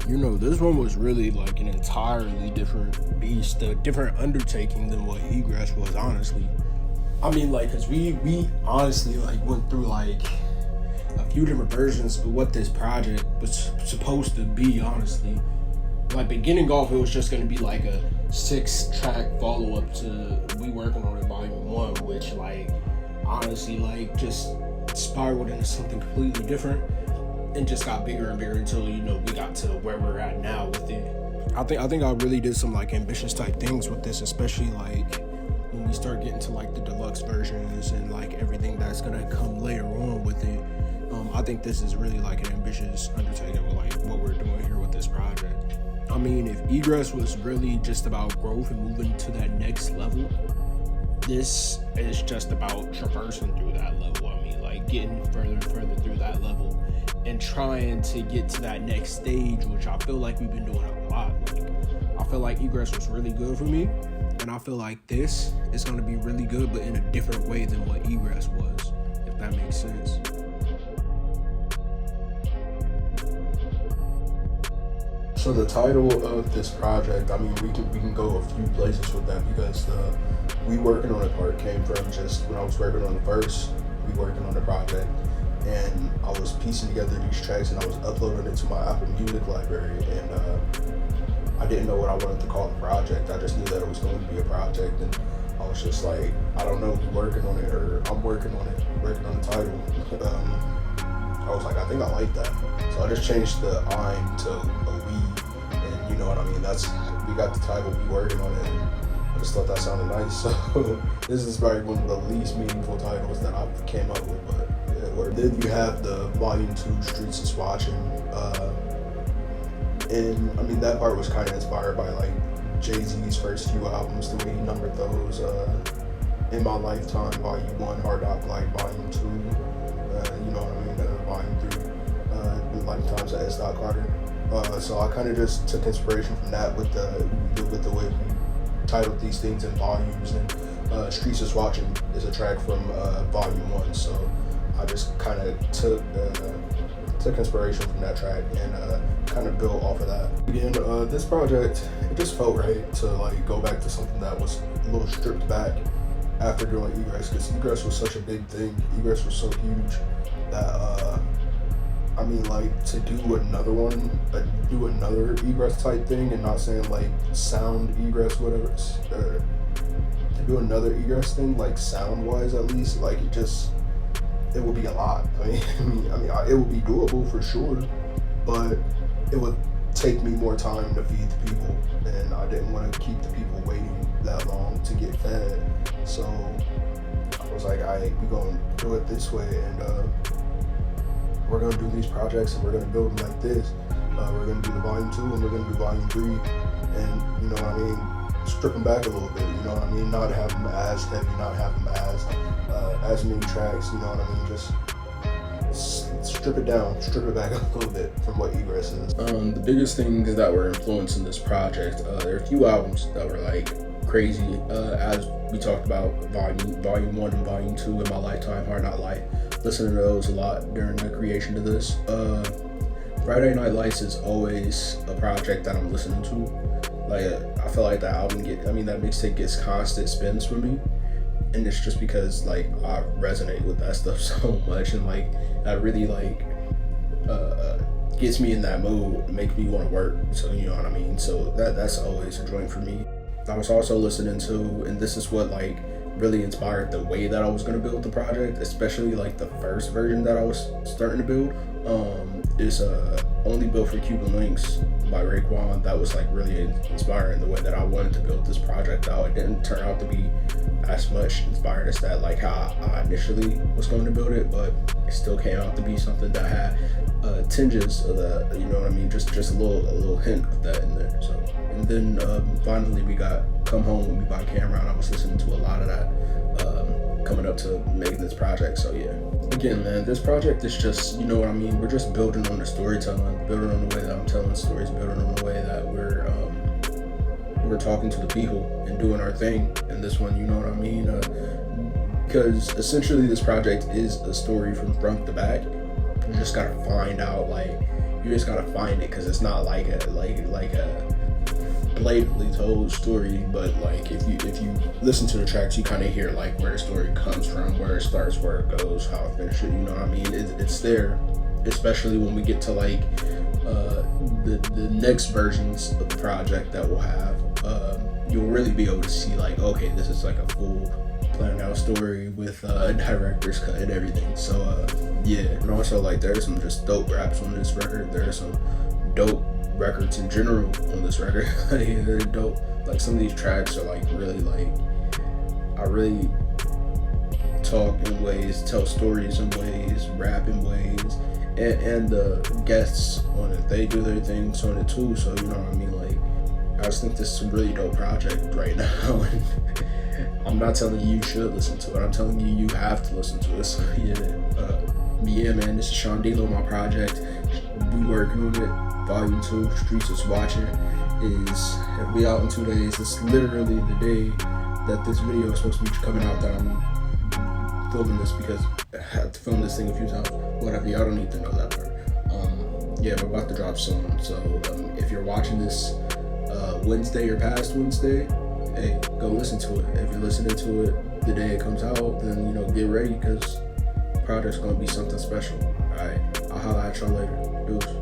You know, this one was really like an entirely different beast, a different undertaking than what Egress was, honestly. I mean, like, cause we honestly like went through like a few different versions of what this project was supposed to be, honestly. Like, beginning off, it was just gonna be like a 6-track follow-up to We Working on It Volume 1, which, like, honestly, like, just spiraled into something completely different and just got bigger and bigger until, you know, we got to where we're at now with it. I think I really did some, like, ambitious type things with this, especially, like, when we start getting to, like, the deluxe versions and, like, everything that's gonna come later on with it. I think this is really, like, an ambitious undertaking with, like, what we're doing here with this project. I mean, if Egress was really just about growth and moving to that next level, this is just about traversing through that level. I mean, like, getting further and further through that level and trying to get to that next stage, which I feel like we've been doing a lot. Like, I feel like Egress was really good for me, and I feel like this is going to be really good, but in a different way than what Egress was, if that makes sense. So the title of this project, I mean, we can go a few places with that, because the We Working on It part came from just when I was working on the first We Working on the project, and I was piecing together these tracks and I was uploading it to my Apple Music library, and I didn't know what I wanted to call the project. I just knew that it was going to be a project, and I was just like, I don't know, working on it, or I'm working on it, working on the title. I was like, I think I like that. So I just changed the I'm to a we, and you know what I mean? We got the title, We Working on It, and I just thought that sounded nice. So this is probably one of the least meaningful titles that I came up with, but it worked. Then you have the Volume 2, Streets is Watchin. And I mean, that part was kind of inspired by like Jay-Z's first few albums, the way he numbered those. In My Lifetime, Volume 1, Hard Knock Life, Volume 2, you know what I mean, Volume 3, The Lifetimes of S. Carter. So I kind of just took inspiration from that with the way we titled these things in volumes. And Streets is Watchin is a track from Volume 1, so I just kind of took inspiration from that track and kind of built off of that. Again, this project, it just felt right to like go back to something that was a little stripped back after doing Egress, because Egress was such a big thing. Egress was so huge that I mean, like, to do another Egress type thing, and not saying like sound Egress, whatever, to do another Egress thing, like sound wise at least, like it would be a lot. I mean, it would be doable for sure, but it would take me more time to feed the people, and I didn't want to keep the people waiting that long to get fed. So I was like, we're gonna do it this way, and we're gonna do these projects, and we're gonna build them like this. We're gonna do the Volume 2, and we're gonna do Volume 3, and you know what I mean, strip them back a little bit, you know what I mean, not have them as heavy, not have them as many tracks, you know what I mean, just strip it down, strip it back a little bit from what Egress is. The biggest things that were influencing this project, there are a few albums that were like crazy, as we talked about, Volume 1 and Volume 2 in My Lifetime, Hard Not Life. Listening to those a lot during the creation of this. Friday Night Lights is always a project that I'm listening to. Like, I feel like that mixtape gets constant spins for me, and it's just because like I resonate with that stuff so much, and like that really like gets me in that mood, makes me want to work. So you know what I mean. So that's always a joint for me. I was also listening to, and this is what like really inspired the way that I was going to build the project, especially like the first version that I was starting to build, is Only Built for Cuban Links by Raekwon. That was like really inspiring the way that I wanted to build this project out. It didn't turn out to be as much inspired as that, like how I initially was going to build it, but it still came out to be something that had tinges of that, you know what I mean, just a little hint of that in there. So, and then finally we got Come Home When We Buy Camera, and I was listening to a lot of that coming up to making this project. So yeah, again, man, this project is just, you know what I mean, we're just building on the storytelling, building on the way that I'm telling stories, building on the way that we're talking to the people and doing our thing in this one, you know what I mean, because essentially this project is a story from front to back. You just gotta find out like You just gotta find it, because it's not like a blatantly told story, but like if you listen to the tracks, you kind of hear like where the story comes from, where it starts, where it goes, how it finishes. You know what I mean? It's there, especially when we get to like the next versions of the project that we'll have. You'll really be able to see like, okay, this is like a full planned out story with a director's cut and everything. So yeah, and also like there's some just dope raps on this record. There's some dope records in general on this record. Yeah, they're dope. Like some of these tracks are like really like, I really talk in ways, tell stories in ways, rap in ways, and the guests on it, they do their things on it too. So you know what I mean? Like I just think this is a really dope project right now. And I'm not telling you should listen to it. I'm telling you have to listen to it. So yeah, man, this is Sean D'Lo, my project. We working on it. Volume 2, Streets is Watchin, it'll be out in 2 days. It's literally the day that this video is supposed to be coming out that I'm filming this, because I had to film this thing a few times. Whatever, y'all don't need to know that part. Yeah, we're about to drop soon. So if you're watching this Wednesday or past Wednesday, hey, go listen to it. If you're listening to it the day it comes out, then you know, get ready, because the project's gonna be something special. Alright, I'll holla at y'all later. Deuce.